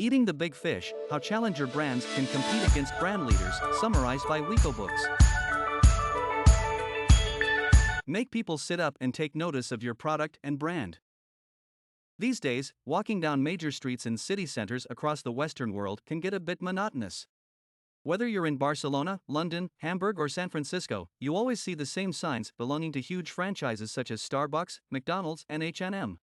Eating the Big Fish, How Challenger Brands Can Compete Against Brand Leaders, summarized by Books. Make people sit up and take notice of your product and brand. These days, walking down major streets in city centers across the Western world can get a bit monotonous. Whether you're in Barcelona, London, Hamburg, or San Francisco, you always see the same signs belonging to huge franchises such as Starbucks, McDonald's, and H&M.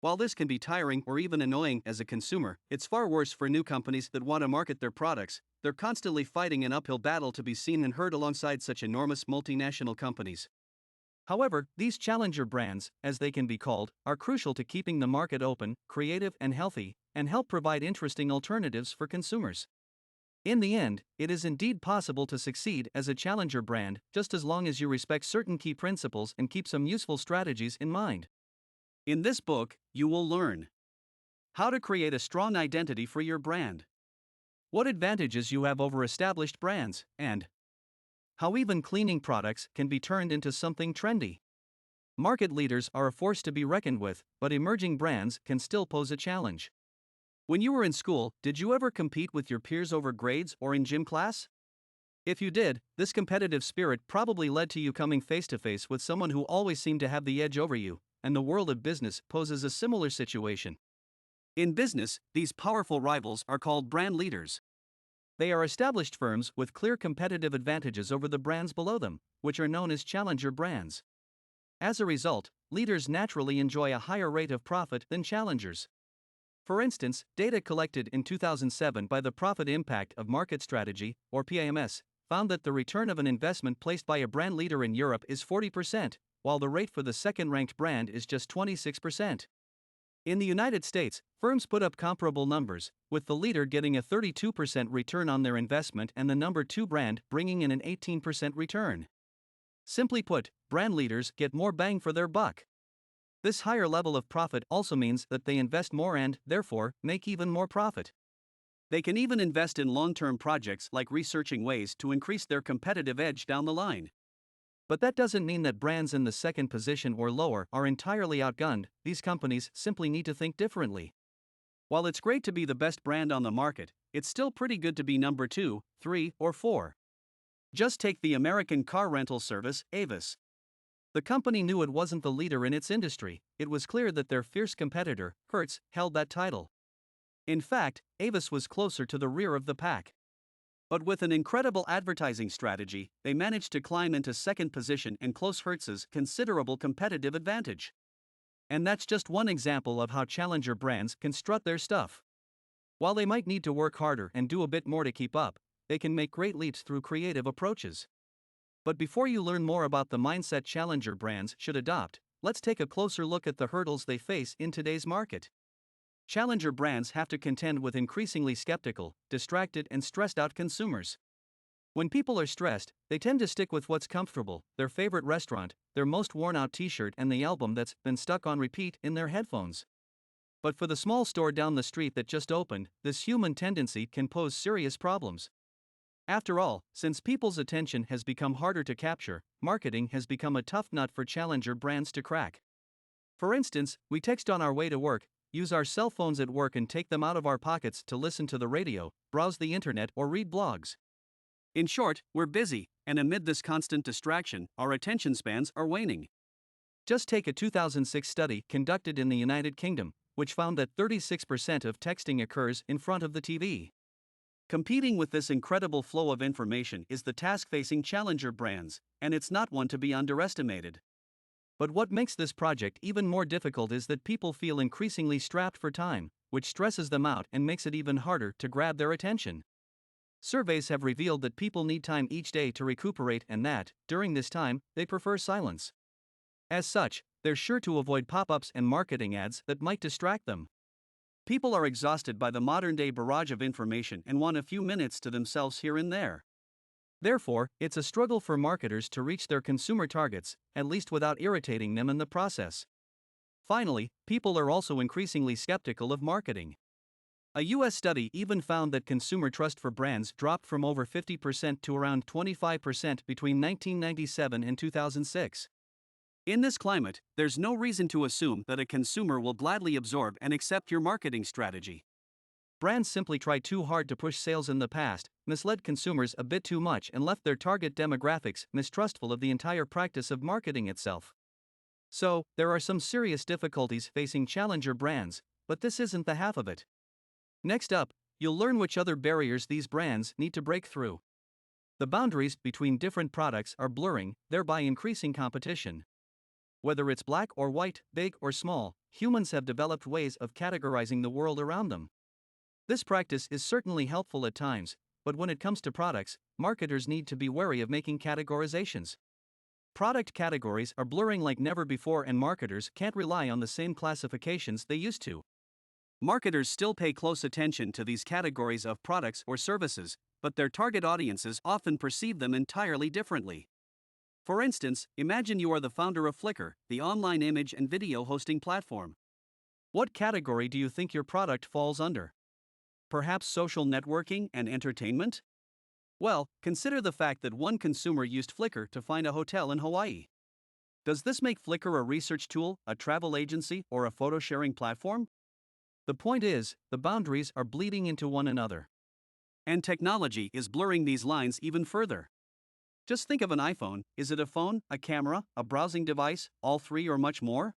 While this can be tiring or even annoying as a consumer, it's far worse for new companies that want to market their products. They're constantly fighting an uphill battle to be seen and heard alongside such enormous multinational companies. However, these challenger brands, as they can be called, are crucial to keeping the market open, creative, and healthy, and help provide interesting alternatives for consumers. In the end, it is indeed possible to succeed as a challenger brand, just as long as you respect certain key principles and keep some useful strategies in mind. In this book, you will learn how to create a strong identity for your brand, what advantages you have over established brands, and how even cleaning products can be turned into something trendy. Market leaders are a force to be reckoned with, but emerging brands can still pose a challenge. When you were in school, did you ever compete with your peers over grades or in gym class? If you did, this competitive spirit probably led to you coming face to face with someone who always seemed to have the edge over you, and the world of business poses a similar situation. In business, these powerful rivals are called brand leaders. They are established firms with clear competitive advantages over the brands below them, which are known as challenger brands. As a result, leaders naturally enjoy a higher rate of profit than challengers. For instance, data collected in 2007 by the Profit Impact of Market Strategy, or PIMS, found that the return of an investment placed by a brand leader in Europe is 40%, while the rate for the second-ranked brand is just 26%. In the United States, firms put up comparable numbers, with the leader getting a 32% return on their investment and the number 2 brand bringing in an 18% return. Simply put, brand leaders get more bang for their buck. This higher level of profit also means that they invest more and, therefore, make even more profit. They can even invest in long-term projects like researching ways to increase their competitive edge down the line. But that doesn't mean that brands in the second position or lower are entirely outgunned. These companies simply need to think differently. While it's great to be the best brand on the market, it's still pretty good to be number 2, 3, or 4. Just take the American car rental service, Avis. The company knew it wasn't the leader in its industry. It was clear that their fierce competitor, Hertz, held that title. In fact, Avis was closer to the rear of the pack. But with an incredible advertising strategy, they managed to climb into second position and close Hertz's considerable competitive advantage. And that's just one example of how challenger brands can strut their stuff. While they might need to work harder and do a bit more to keep up, they can make great leaps through creative approaches. But before you learn more about the mindset challenger brands should adopt, let's take a closer look at the hurdles they face in today's market. Challenger brands have to contend with increasingly skeptical, distracted, and stressed out consumers. When people are stressed, they tend to stick with what's comfortable, their favorite restaurant, their most worn out t-shirt, and the album that's been stuck on repeat in their headphones. But for the small store down the street that just opened, this human tendency can pose serious problems. After all, since people's attention has become harder to capture, marketing has become a tough nut for challenger brands to crack. For instance, we text on our way to work, use our cell phones at work, and take them out of our pockets to listen to the radio, browse the internet, or read blogs. In short, we're busy, and amid this constant distraction, our attention spans are waning. Just take a 2006 study conducted in the United Kingdom, which found that 36% of texting occurs in front of the TV. Competing with this incredible flow of information is the task facing challenger brands, and it's not one to be underestimated. But what makes this project even more difficult is that people feel increasingly strapped for time, which stresses them out and makes it even harder to grab their attention. Surveys have revealed that people need time each day to recuperate and that, during this time, they prefer silence. As such, they're sure to avoid pop-ups and marketing ads that might distract them. People are exhausted by the modern-day barrage of information and want a few minutes to themselves here and there. Therefore, it's a struggle for marketers to reach their consumer targets, at least without irritating them in the process. Finally, people are also increasingly skeptical of marketing. A US study even found that consumer trust for brands dropped from over 50% to around 25% between 1997 and 2006. In this climate, there's no reason to assume that a consumer will gladly absorb and accept your marketing strategy. Brands simply tried too hard to push sales in the past, misled consumers a bit too much, and left their target demographics mistrustful of the entire practice of marketing itself. So, there are some serious difficulties facing challenger brands, but this isn't the half of it. Next up, you'll learn which other barriers these brands need to break through. The boundaries between different products are blurring, thereby increasing competition. Whether it's black or white, big or small, humans have developed ways of categorizing the world around them. This practice is certainly helpful at times, but when it comes to products, marketers need to be wary of making categorizations. Product categories are blurring like never before, and marketers can't rely on the same classifications they used to. Marketers still pay close attention to these categories of products or services, but their target audiences often perceive them entirely differently. For instance, imagine you are the founder of Flickr, the online image and video hosting platform. What category do you think your product falls under? Perhaps social networking and entertainment? Well, consider the fact that one consumer used Flickr to find a hotel in Hawaii. Does this make Flickr a research tool, a travel agency, or a photo sharing platform? The point is, the boundaries are bleeding into one another. And technology is blurring these lines even further. Just think of an iPhone. Is it a phone, a camera, a browsing device, all three, or much more?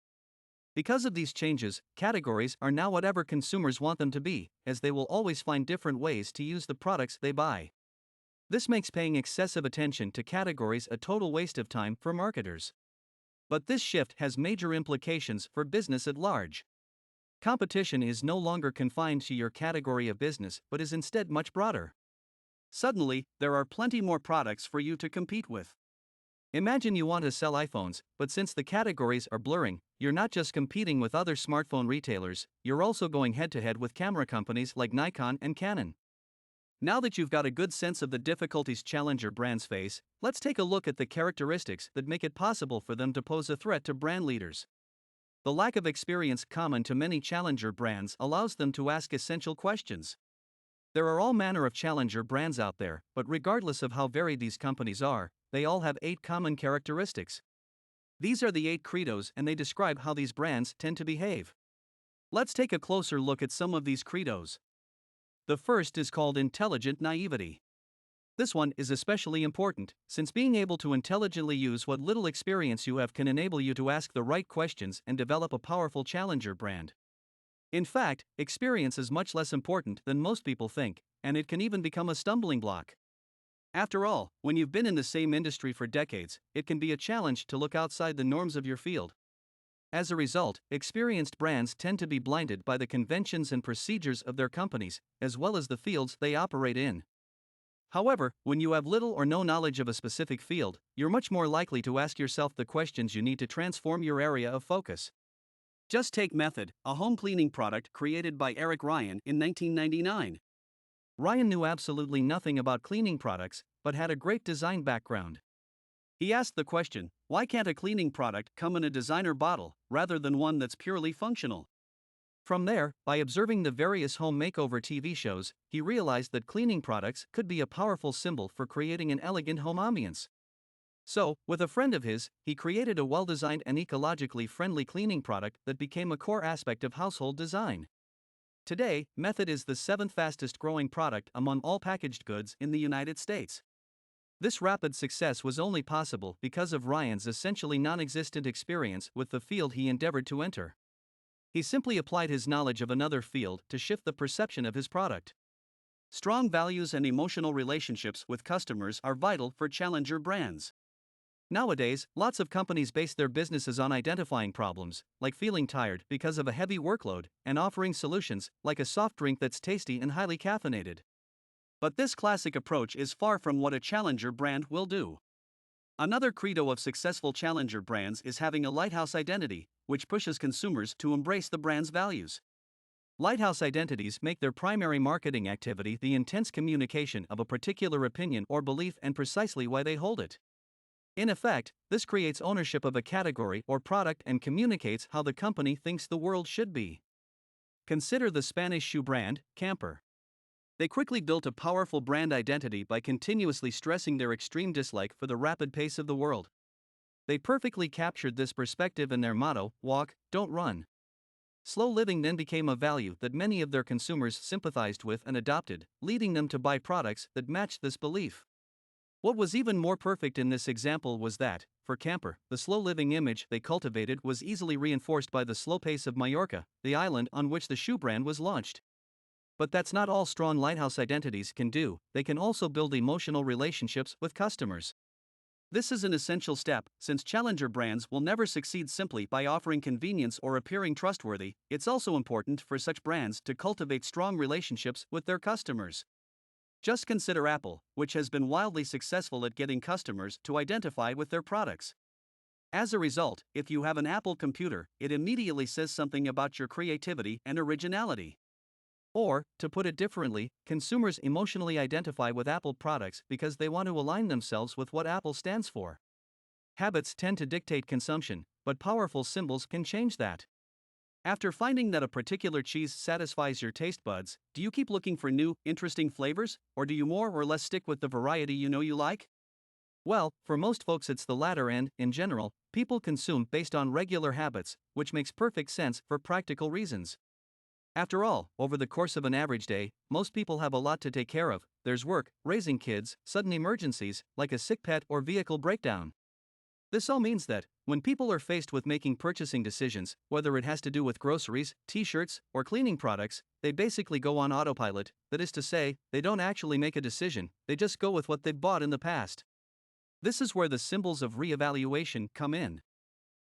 Because of these changes, categories are now whatever consumers want them to be, as they will always find different ways to use the products they buy. This makes paying excessive attention to categories a total waste of time for marketers. But this shift has major implications for business at large. Competition is no longer confined to your category of business, but is instead much broader. Suddenly, there are plenty more products for you to compete with. Imagine you want to sell iPhones, but since the categories are blurring, you're not just competing with other smartphone retailers, you're also going head-to-head with camera companies like Nikon and Canon. Now that you've got a good sense of the difficulties challenger brands face, let's take a look at the characteristics that make it possible for them to pose a threat to brand leaders. The lack of experience common to many challenger brands allows them to ask essential questions. There are all manner of challenger brands out there, but regardless of how varied these companies are, they all have 8 common characteristics. These are the 8 credos, and they describe how these brands tend to behave. Let's take a closer look at some of these credos. The first is called intelligent naivety. This one is especially important, since being able to intelligently use what little experience you have can enable you to ask the right questions and develop a powerful challenger brand. In fact, experience is much less important than most people think, and it can even become a stumbling block. After all, when you've been in the same industry for decades, it can be a challenge to look outside the norms of your field. As a result, experienced brands tend to be blinded by the conventions and procedures of their companies, as well as the fields they operate in. However, when you have little or no knowledge of a specific field, you're much more likely to ask yourself the questions you need to transform your area of focus. Just take Method, a home cleaning product created by Eric Ryan in 1999. Ryan knew absolutely nothing about cleaning products, but had a great design background. He asked the question, why can't a cleaning product come in a designer bottle, rather than one that's purely functional? From there, by observing the various home makeover TV shows, he realized that cleaning products could be a powerful symbol for creating an elegant home ambience. So, with a friend of his, he created a well-designed and ecologically friendly cleaning product that became a core aspect of household design. Today, Method is the 7th fastest growing product among all packaged goods in the United States. This rapid success was only possible because of Ryan's essentially non-existent experience with the field he endeavored to enter. He simply applied his knowledge of another field to shift the perception of his product. Strong values and emotional relationships with customers are vital for challenger brands. Nowadays, lots of companies base their businesses on identifying problems, like feeling tired because of a heavy workload, and offering solutions, like a soft drink that's tasty and highly caffeinated. But this classic approach is far from what a challenger brand will do. Another credo of successful challenger brands is having a lighthouse identity, which pushes consumers to embrace the brand's values. Lighthouse identities make their primary marketing activity the intense communication of a particular opinion or belief and precisely why they hold it. In effect, this creates ownership of a category or product and communicates how the company thinks the world should be. Consider the Spanish shoe brand, Camper. They quickly built a powerful brand identity by continuously stressing their extreme dislike for the rapid pace of the world. They perfectly captured this perspective in their motto, walk, don't run. Slow living then became a value that many of their consumers sympathized with and adopted, leading them to buy products that matched this belief. What was even more perfect in this example was that, for Camper, the slow living image they cultivated was easily reinforced by the slow pace of Mallorca, the island on which the shoe brand was launched. But that's not all strong Lighthouse identities can do, they can also build emotional relationships with customers. This is an essential step, since challenger brands will never succeed simply by offering convenience or appearing trustworthy. It's also important for such brands to cultivate strong relationships with their customers. Just consider Apple, which has been wildly successful at getting customers to identify with their products. As a result, if you have an Apple computer, it immediately says something about your creativity and originality. Or, to put it differently, consumers emotionally identify with Apple products because they want to align themselves with what Apple stands for. Habits tend to dictate consumption, but powerful symbols can change that. After finding that a particular cheese satisfies your taste buds, do you keep looking for new, interesting flavors, or do you more or less stick with the variety you know you like? Well, for most folks it's the latter, and, in general, people consume based on regular habits, which makes perfect sense for practical reasons. After all, over the course of an average day, most people have a lot to take care of. There's work, raising kids, sudden emergencies, like a sick pet or vehicle breakdown. This all means that, when people are faced with making purchasing decisions, whether it has to do with groceries, t-shirts, or cleaning products, they basically go on autopilot. That is to say, they don't actually make a decision, they just go with what they've bought in the past. This is where the symbols of re-evaluation come in.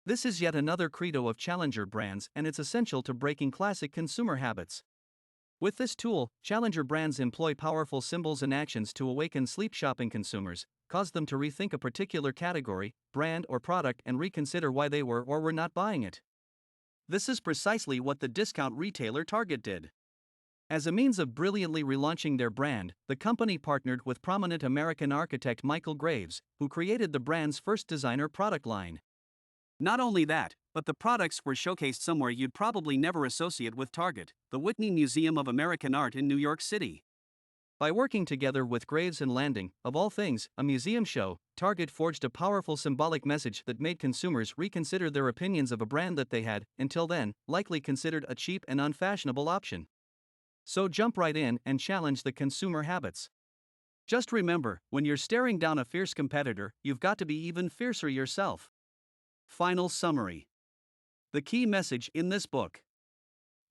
This is yet another credo of challenger brands, and it's essential to breaking classic consumer habits. With this tool, challenger brands employ powerful symbols and actions to awaken sleep shopping consumers, cause them to rethink a particular category, brand, or product and reconsider why they were or were not buying it. This is precisely what the discount retailer Target did. As a means of brilliantly relaunching their brand, the company partnered with prominent American architect Michael Graves, who created the brand's first designer product line. Not only that, but the products were showcased somewhere you'd probably never associate with Target, the Whitney Museum of American Art in New York City. By working together with Graves and Landing, of all things, a museum show, Target forged a powerful symbolic message that made consumers reconsider their opinions of a brand that they had, until then, likely considered a cheap and unfashionable option. So jump right in and challenge the consumer habits. Just remember, when you're staring down a fierce competitor, you've got to be even fiercer yourself. Final summary. The key message in this book: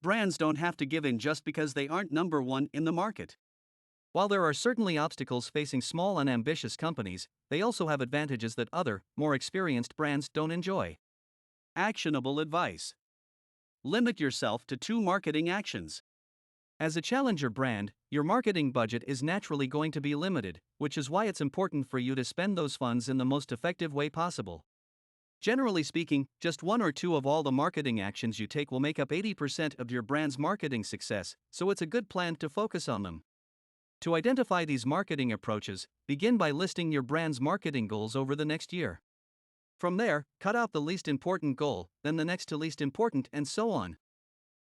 brands don't have to give in just because they aren't number one in the market. While there are certainly obstacles facing small and ambitious companies, they also have advantages that other, more experienced brands don't enjoy. Actionable advice: limit yourself to 2 marketing actions. As a challenger brand, your marketing budget is naturally going to be limited, which is why it's important for you to spend those funds in the most effective way possible. Generally speaking, just 1 or 2 of all the marketing actions you take will make up 80% of your brand's marketing success, so it's a good plan to focus on them. To identify these marketing approaches, begin by listing your brand's marketing goals over the next year. From there, cut out the least important goal, then the next to least important, and so on.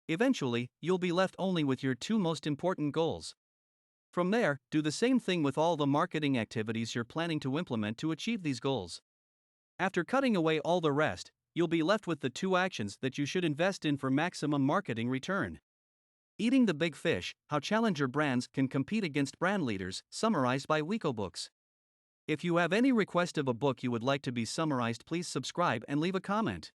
Eventually, you'll be left only with your 2 most important goals. From there, do the same thing with all the marketing activities you're planning to implement to achieve these goals. After cutting away all the rest, you'll be left with the 2 actions that you should invest in for maximum marketing return. Eating the big fish: how challenger brands can compete against brand leaders, summarized by Wiko Books. If you have any request of a book you would like to be summarized, please subscribe and leave a comment.